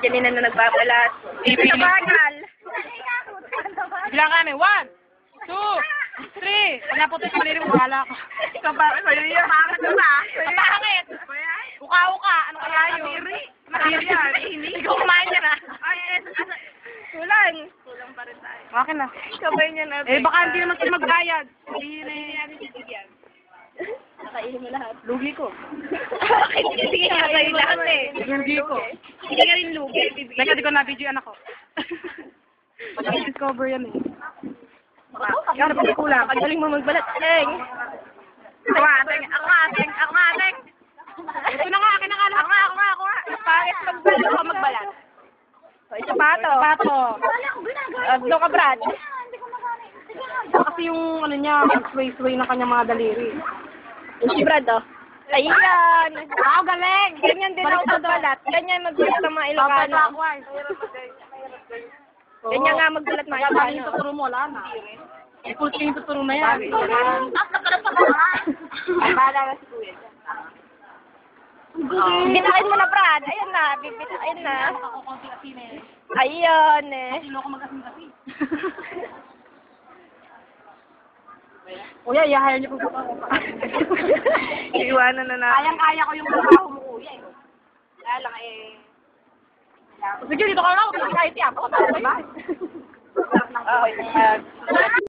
Janina na nagbabalat. Ito bagal. Bilang kami. 1, 2, 3. Pag naputo yung maliri mo, bahala ko. Bakit ka ba? Pangit! Uka-uka. Ano kaya yun? Marami yan. Ikaw kumain niya na. Kulang. Kulang pa rin tayo. Akin na. Sabay niya na. Baka hindi naman sila magbayad. Hindi natin bibigyan. Nakainin mo lahat. Lugi ko. Sige nga kayo lahat eh. Lugi ko. Hindi ka rin lugi. Teka, di ko na-video yan ako. Pag-discover yan eh. Yan, pag kulang. Ang galing mo magbalat. Teng. Ako nga, ateng. Ito na nga, akin na nga lahat. Ako nga. Pangit magbalat ako magbalat. O, isa pa to. Doon ka, Brad. Kasi yung ano niya, sway-sway na kanyang mga daliri. Si Brad, oh. Ayan. Galing! Ganyan din ako magbalat. Ganyan magbalat ng mga Ilocano. Ganyan nga magbalat mga Kaya Ilocano. tuturo mo, wala na. Full screen tuturo na yan. Bahala na si Kuya. Bitain mo na, Brad. Ayun na. Ayun na. Ayun eh. Sino ako mag-asin-asin? Kuya, i-hire niyo po ako. Iiwanan na natin. Kayang-kaya ko yung trabaho mo, kuya. Kaya lang eh. Sige, dito ka na. Huwag ka kahit yan. Ako, tama ba? Okay.